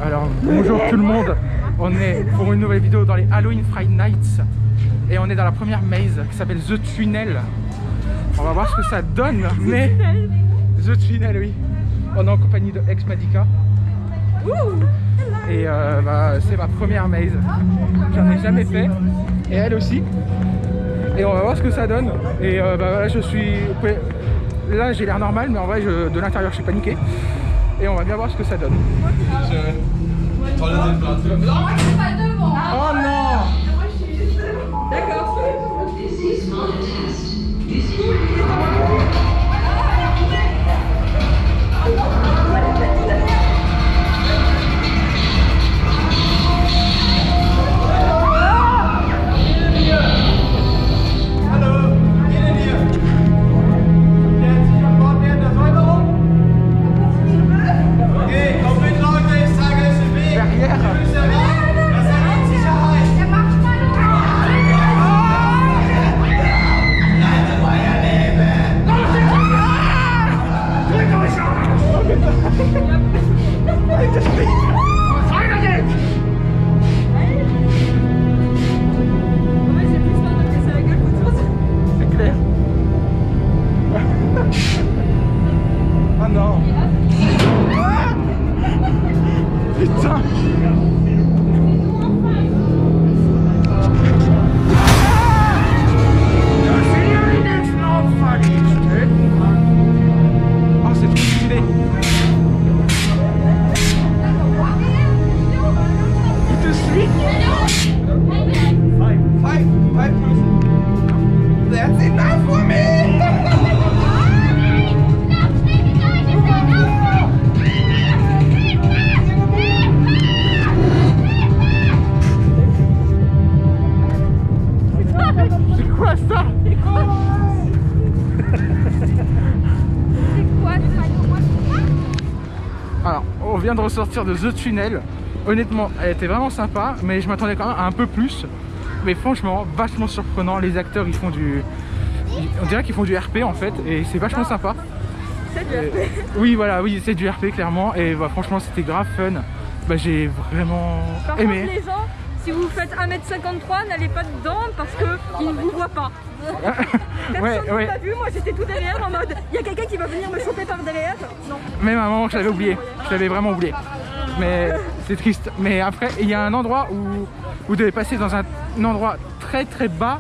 Alors bonjour tout le monde, on est pour une nouvelle vidéo dans les Halloween Friday Nights et on est dans la première maze qui s'appelle The Tunnel. On va voir ce que ça donne, mais The Tunnel, oui. On est en compagnie de Ex Madica et c'est ma première maze, j'en ai jamais fait et elle aussi. Et on va voir ce que ça donne. Et voilà, je suis... Là j'ai l'air normal, mais en vrai de l'intérieur je suis paniqué. Et on va bien voir ce que ça donne. Oh non! D'accord. Alors, on vient de ressortir de The Tunnel. Honnêtement, elle était vraiment sympa, mais je m'attendais quand même à un peu plus. Mais franchement, vachement surprenant. Les acteurs, ils font du... On dirait qu'ils font du RP en fait, et c'est vachement sympa. C'est du RP. Oui, voilà, oui, c'est du RP clairement. Et franchement, c'était grave fun. J'ai vraiment aimé. Par contre, les gens, si vous faites 1m53, n'allez pas dedans parce qu'ils ne vous voient pas. Personne ne l'a vu, moi j'étais tout derrière en mode il y a quelqu'un qui va venir me choper par derrière. Non. Même à un moment je l'avais oublié, je l'avais vraiment oublié. Mais c'est triste. Mais après il y a un endroit où vous devez passer dans un endroit très très bas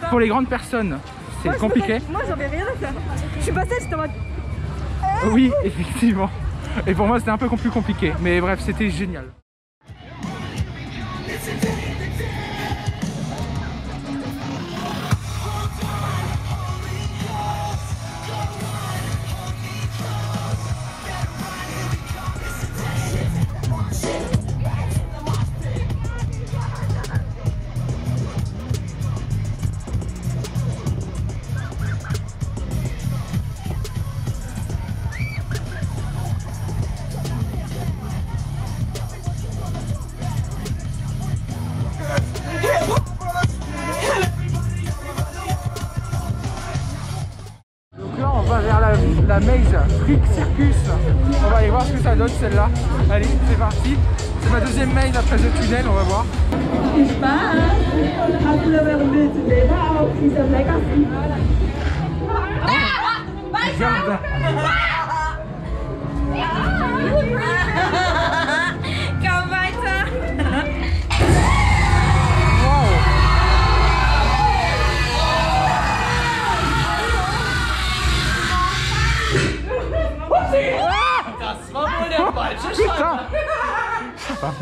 pour les grandes personnes. C'est compliqué. Moi j'avais rien à faire. Je suis passée, j'étais en mode... Oui, effectivement. Et pour moi c'était un peu plus compliqué. Mais bref, c'était génial. Vers la maze Freak Circus. On va aller voir ce que ça donne celle-là. Allez, c'est parti. C'est ma deuxième maze après The Tunnel, on va voir. Regarde. Das war wohl der falsche Schritt.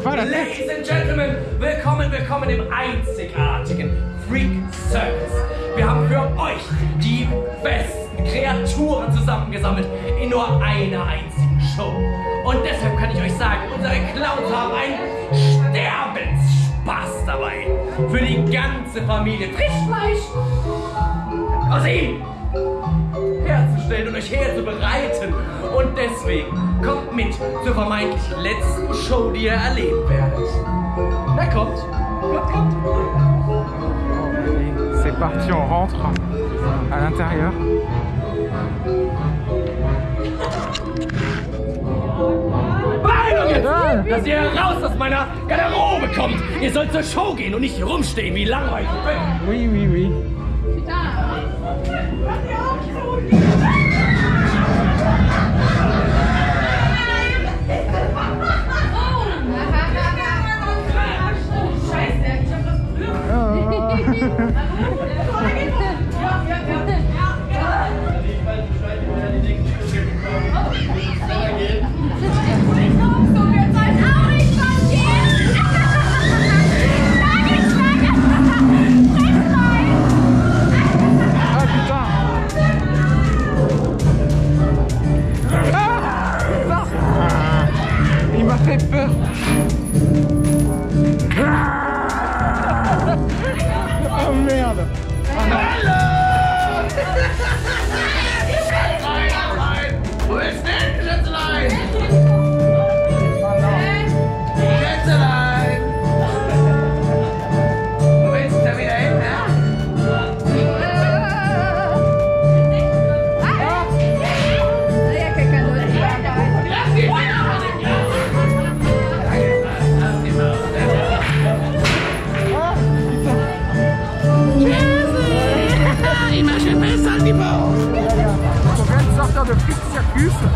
Ladies and Gentlemen, willkommen im einzigartigen Freak Circus. Wir haben für euch die besten Kreaturen zusammengesammelt in nur einer einzigen Show. Und deshalb kann ich euch sagen, unsere Clowns haben einen Sterbensspaß dabei. Für die ganze Familie Frischfleisch aus ihm herzustellen und euch herzubereiten. Und deswegen kommt mit zur vermeintlich letzten Show, die ihr erleben werdet. Na kommt, kommt. C'est parti, on rentre à l'intérieur. Beine Achtung jetzt, dass ihr raus aus meiner Garderobe kommt. Ihr sollt zur Show gehen und nicht hier rumstehen wie langweilig. Oui, oui, oui.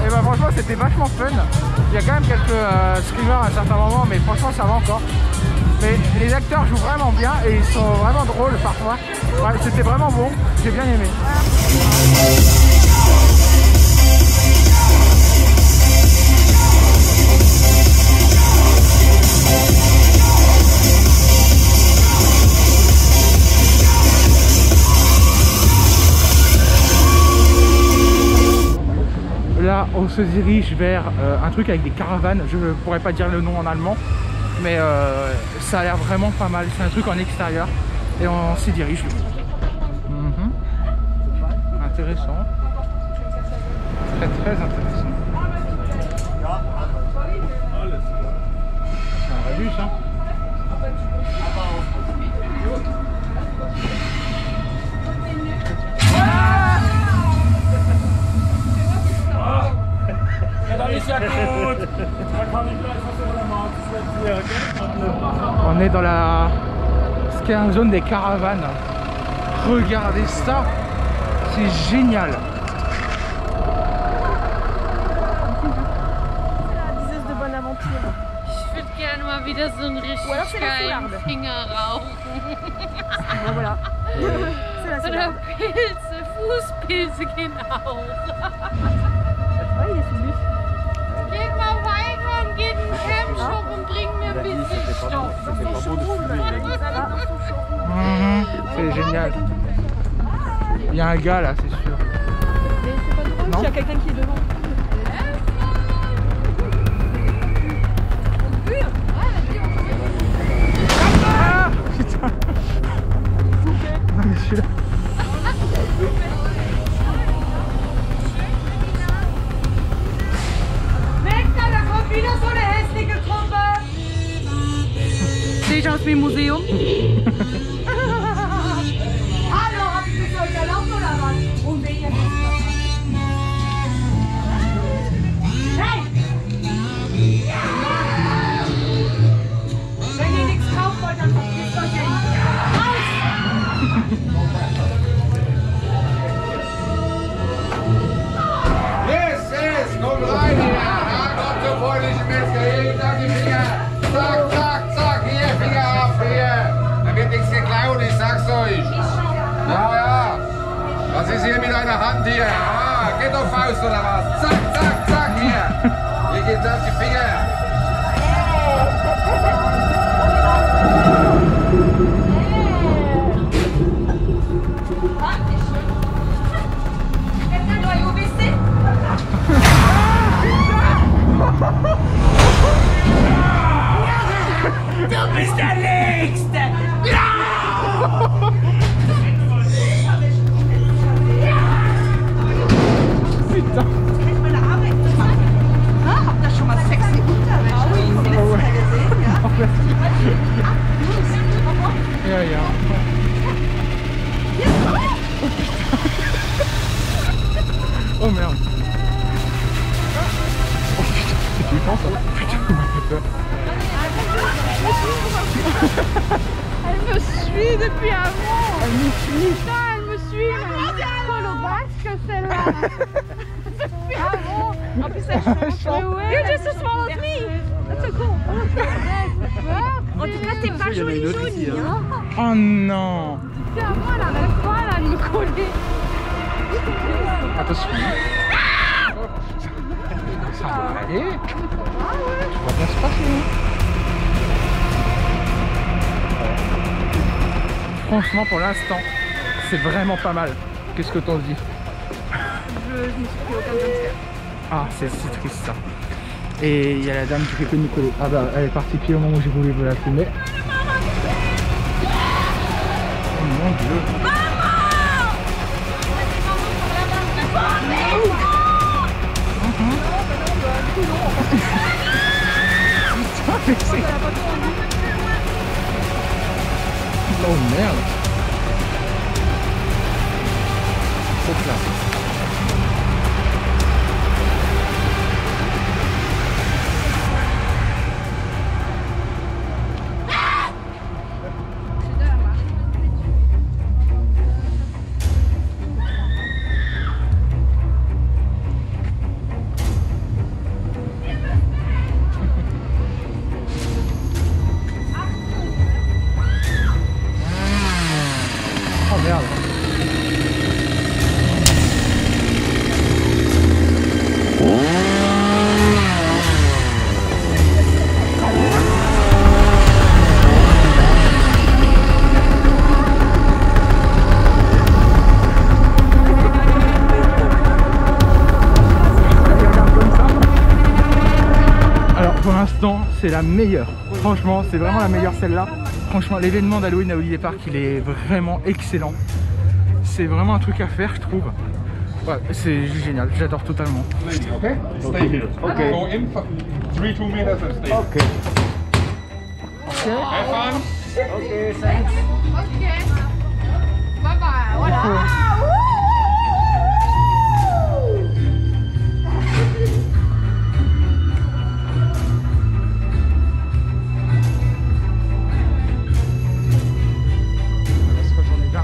Et bah franchement c'était vachement fun. Il y a quand même quelques screamers à un certain moment, mais franchement ça va encore. Mais les acteurs jouent vraiment bien et ils sont vraiment drôles parfois. Ouais, c'était vraiment bon, j'ai bien aimé. Là, on se dirige vers un truc avec des caravanes. Je ne pourrais pas dire le nom en allemand, mais ça a l'air vraiment pas mal. C'est un truc en extérieur et on s'y dirige. Intéressant. Très très intéressant. C'est un vrai bus, hein. On est dans la ski zone des caravanes. Regardez ça, c'est génial. Dieses de bonne aventure. Ich würde gerne mal wieder so einen richtig geilen Finger rauchen. Ja, voilà. Oder Pilze, Fußpilze gehen auch. Ouais, il est sous bus. Geht mal weiter und geht in den Camp-Shop und bring mir ein bisschen Stoff. C'est génial. Il y a un gars là, c'est sûr. Mais c'est pas drôle, il y a quelqu'un qui est devant. Ah putain. Non mais celui-là. Wieder so eine hässliche Truppe! Sehe ich aus wie ein Museum? Hallo, habt ihr es euch erlaubt oder was? Und wen ihr wisst das? Hey! Wenn ihr nichts kaufen wollt, dann verpisst euch nicht! Yes, komm rein hier! Freundliche Metzger, hier gibt die Finger. Zack, zack, zack, hier, Finger ab, hier. Da wird nichts geklaut, ich sag's euch. Ja, ja. Was ist hier mit einer Hand hier? Ah, geht auf Faust oder was? Zack, zack, zack, hier. Hier geht's auf die Finger. Du bist der Nächste! Ja! Putain. Meine Arbeit zu machen. Habt ihr schon mal sexy Unterhemden? suit depuis avant. Elle me suit. Putain, elle me suit. Mais trop le basque celle-là. Depuis avant. En plus, elle chante. You're just as small as me. That's so cool. En tout cas, t'es pas jolie. Hein. Oh non. Depuis avant, elle arrête pas là de me coller. Attention. Ça va aller. Tout va bien se passer. Franchement, pour l'instant, c'est vraiment pas mal. Qu'est-ce que t'en dis? Je me suis pris aucun jumpscare. Ah, c'est si triste ça. Et il y a la dame qui fait que nous coller. Ah bah, elle est partie pile au moment où j'ai voulu la filmer. Oh mon dieu. Oh merde. Trop classe. Oh merde. Alors pour l'instant c'est la meilleure. Franchement c'est vraiment la meilleure celle-là. Franchement l'événement d'Halloween à Holiday Park il est vraiment excellent. C'est vraiment un truc à faire je trouve. Ouais, c'est génial, j'adore totalement. Okay? Stay here. Okay. Go in for 3-2 meters and stay. Ok. Have fun. Ok, thanks. Ok. Bye bye. Voilà. Laisse retourner là.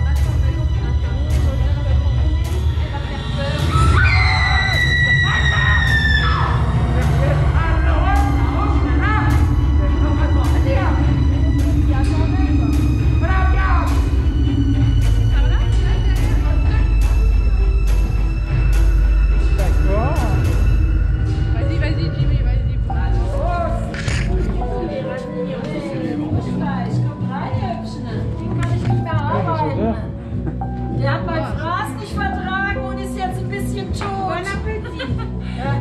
Vas-y, vas-y, Jimmy, vas-y. Der hat mein Fraß nicht vertragen und ist jetzt ein bisschen tot.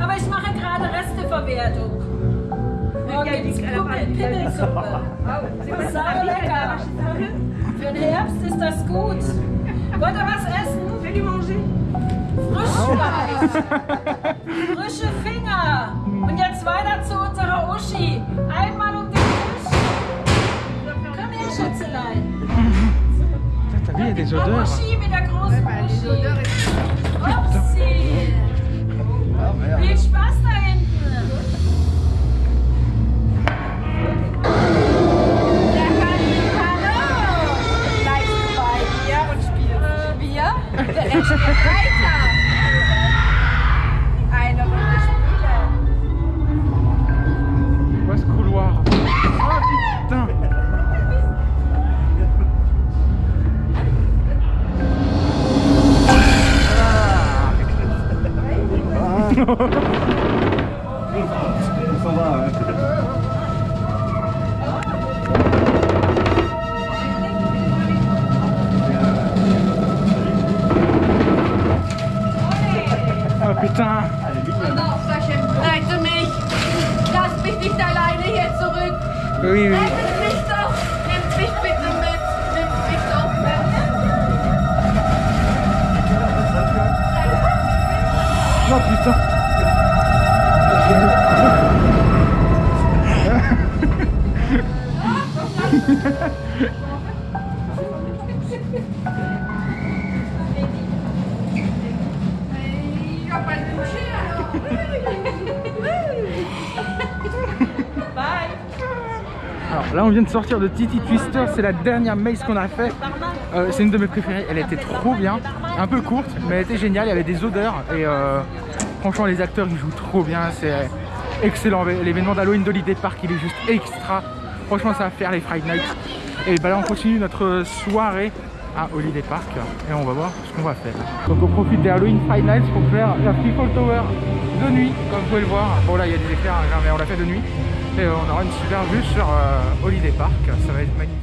Aber ich mache gerade Resteverwertung. Morgen gibt's Pimmelsuppe. Sau lecker. Für den Herbst ist das gut. Wollt ihr was essen? Frischfleisch. Frische Finger. Und jetzt weiter zu unserer Uschi. Einmal um den Tisch. Komm her, Schätzelein. T'as vu, il y a des odeurs. Uschi mit der großen Uschi. Upsi. Viel Spaß da hinten. Der Hallo! Bleibst du bei mir und spielst Bier? Der Rest geht weiter! Eine Runde spielen! Où est ce couloir? Oh putain. Oh putain. Rette mich! Lass mich nicht alleine hier zurück! Oui, oui. Rettet mich doch! Nehmt mich bitte mit! Nehmt mich doch mit! Oh putain. Ich hab mal touché alors! Bye. Alors là on vient de sortir de Titi Twister, c'est la dernière maze qu'on a fait. C'est une de mes préférées, elle était trop bien, un peu courte mais elle était géniale, il y avait des odeurs et franchement les acteurs ils jouent trop bien, c'est excellent. L'événement d'Halloween d'Holiday Park il est juste extra, franchement ça va faire les Friday Nights. Et bah là on continue notre soirée à Holiday Park et on va voir ce qu'on va faire. Donc on profite des Halloween Friday Nights pour faire la Freefall Tower de nuit comme vous pouvez le voir. Bon là il y a des éclairs mais on l'a fait de nuit et on aura une super vue sur Holiday Park, ça va être magnifique.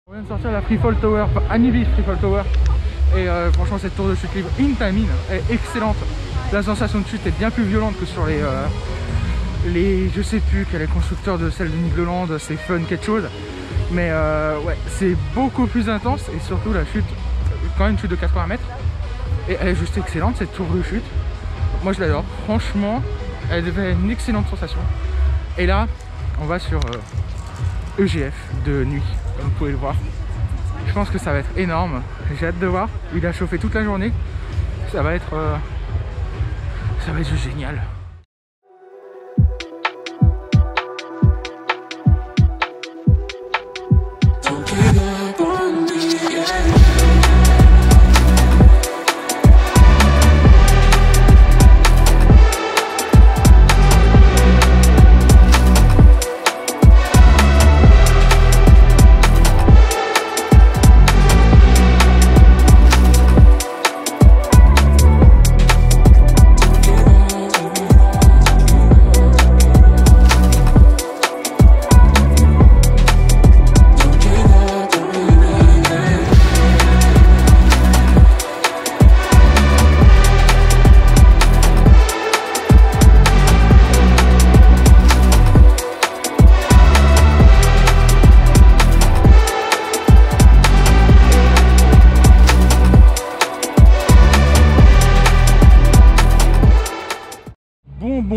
On vient de sortir la Freefall Tower, Amiby Freefall Tower. Et franchement cette tour de chute libre Intamin est excellente. La sensation de chute est bien plus violente que sur les je sais plus quel est le constructeur de celle de Nigloland, c'est Fun quelque chose. Mais ouais c'est beaucoup plus intense et surtout la chute, quand même une chute de 80 mètres. Et elle est juste excellente cette tour de chute. Moi je l'adore, franchement elle devait une excellente sensation. Et là on va sur EGF de nuit comme vous pouvez le voir. Je pense que ça va être énorme, j'ai hâte de voir. Il a chauffé toute la journée, ça va être génial.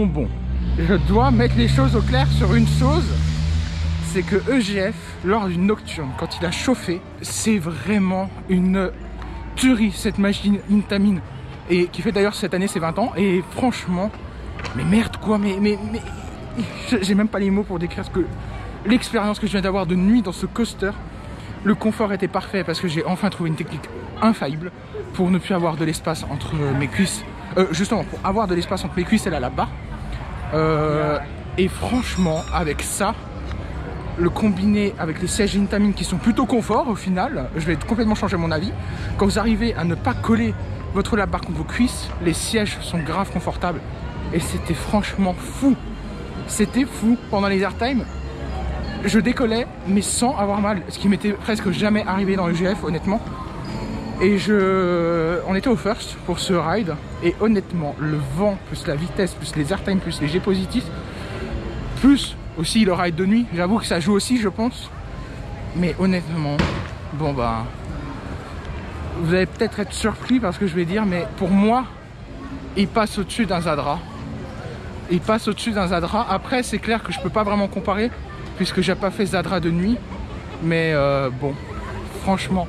Bon, je dois mettre les choses au clair sur une chose, c'est que EGF, lors d'une nocturne, quand il a chauffé, c'est vraiment une tuerie cette machine Intamin, et qui fait d'ailleurs cette année ses 20 ans, et franchement, mais merde quoi, mais j'ai même pas les mots pour décrire l'expérience que je viens d'avoir de nuit dans ce coaster. Le confort était parfait parce que j'ai enfin trouvé une technique infaillible pour ne plus avoir de l'espace entre mes cuisses. Justement pour avoir de l'espace entre mes cuisses et là là-bas. Et franchement avec ça, le combiné avec les sièges Intamin qui sont plutôt confort au final, je vais complètement changer mon avis. Quand vous arrivez à ne pas coller votre lap-bar contre vos cuisses, les sièges sont grave confortables. Et c'était franchement fou. C'était fou pendant les airtime. Je décollais mais sans avoir mal, ce qui m'était presque jamais arrivé dans le GF honnêtement. Et on était au first pour ce ride et honnêtement le vent plus la vitesse plus les airtime plus les G positifs plus aussi le ride de nuit, j'avoue que ça joue aussi je pense. Mais honnêtement bon bah vous allez peut-être être surpris par ce que je vais dire, mais pour moi il passe au-dessus d'un Zadra. Il passe au-dessus d'un Zadra. Après c'est clair que je peux pas vraiment comparer puisque j'ai pas fait Zadra de nuit, mais bon franchement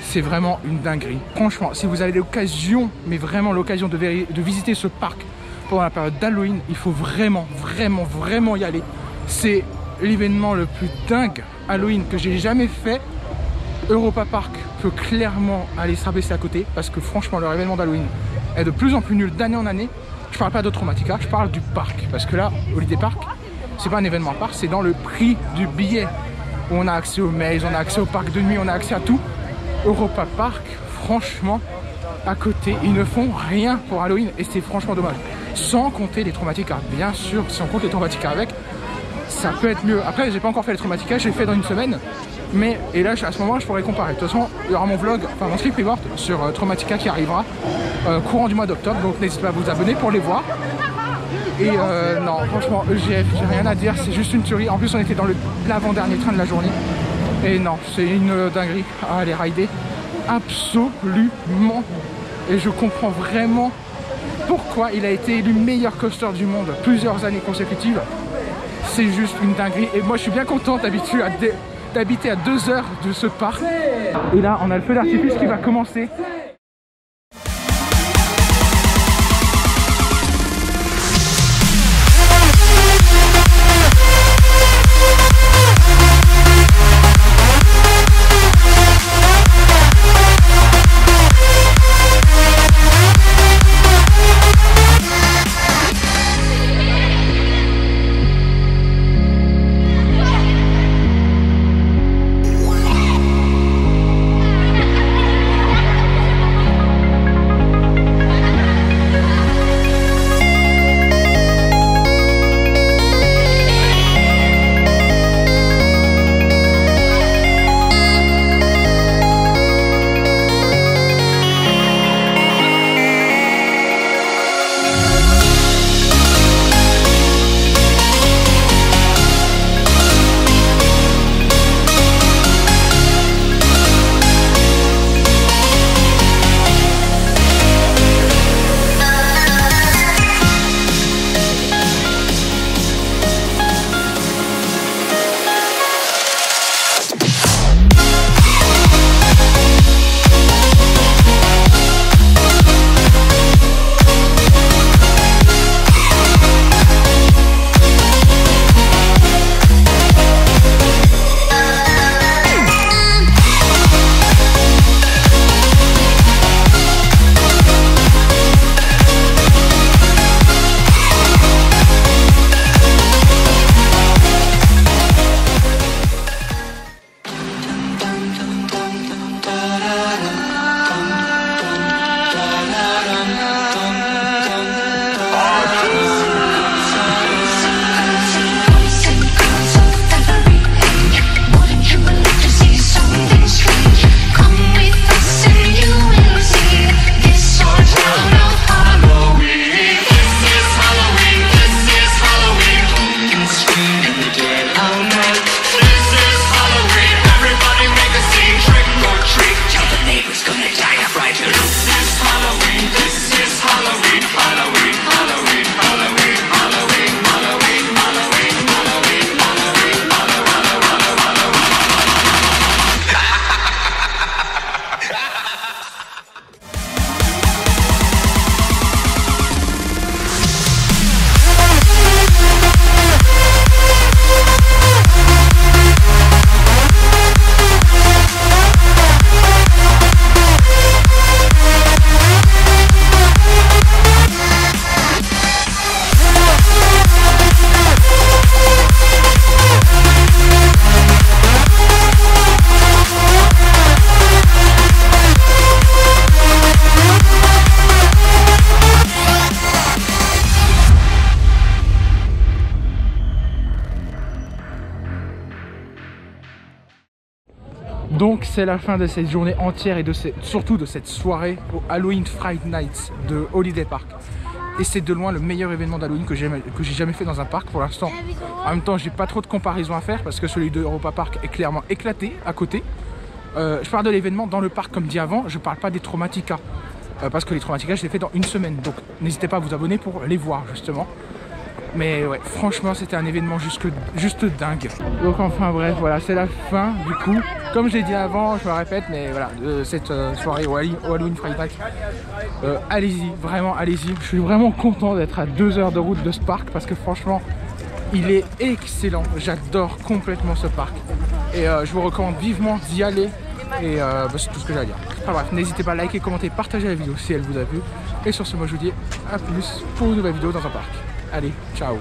c'est vraiment une dinguerie. Franchement, si vous avez l'occasion, mais vraiment l'occasion de visiter ce parc pendant la période d'Halloween, il faut vraiment y aller. C'est l'événement le plus dingue Halloween que j'ai jamais fait. Europa Park peut clairement aller se rabaisser à côté parce que franchement leur événement d'Halloween est de plus en plus nul d'année en année. Je parle pas de Traumatica, je parle du parc parce que là, Holiday Park, c'est pas un événement à part, c'est dans le prix du billet où on a accès aux mazes, on a accès au parc de nuit, on a accès à tout. Europa Park, franchement, à côté, ils ne font rien pour Halloween et c'est franchement dommage. Sans compter les Traumatica, bien sûr, si on compte les Traumatica avec, ça peut être mieux. Après, j'ai pas encore fait les Traumatica, j'ai fait dans une semaine, mais et là, à ce moment, je pourrais comparer. De toute façon, il y aura mon vlog, enfin mon script report sur Traumatica qui arrivera courant du mois d'octobre, donc n'hésitez pas à vous abonner pour les voir. Et non, franchement, EGF, j'ai rien à dire, c'est juste une tuerie. En plus, on était dans l'avant-dernier train de la journée. Et non, c'est une dinguerie à aller rider, absolument. Et je comprends vraiment pourquoi il a été élu meilleur coaster du monde plusieurs années consécutives. C'est juste une dinguerie. Et moi, je suis bien content d'habitude d'habiter à 2 heures de ce parc. Et là, on a le feu d'artifice qui va commencer. Donc c'est la fin de cette journée entière et surtout de cette soirée au Halloween Fright Night de Holiday Park. Et c'est de loin le meilleur événement d'Halloween que j'ai jamais fait dans un parc pour l'instant. En même temps, j'ai pas trop de comparaison à faire parce que celui de Europa Park est clairement éclaté à côté. Je parle de l'événement dans le parc comme dit avant, je parle pas des Traumatica. Parce que les Traumatica je les ai fait dans une semaine. Donc n'hésitez pas à vous abonner pour les voir justement. Mais ouais, franchement c'était un événement juste dingue. Donc enfin bref, voilà, c'est la fin du coup. Comme je l'ai dit avant, je me répète, mais voilà, de cette soirée au Halloween Fright Night. Allez-y, vraiment allez-y. Je suis vraiment content d'être à 2 heures de route de ce parc parce que franchement, il est excellent. J'adore complètement ce parc. Et je vous recommande vivement d'y aller. Et c'est tout ce que j'ai à dire. Enfin bref, n'hésitez pas à liker, commenter, partager la vidéo si elle vous a plu. Et sur ce, moi je vous dis à plus pour une nouvelle vidéo dans un parc. Allez, ciao!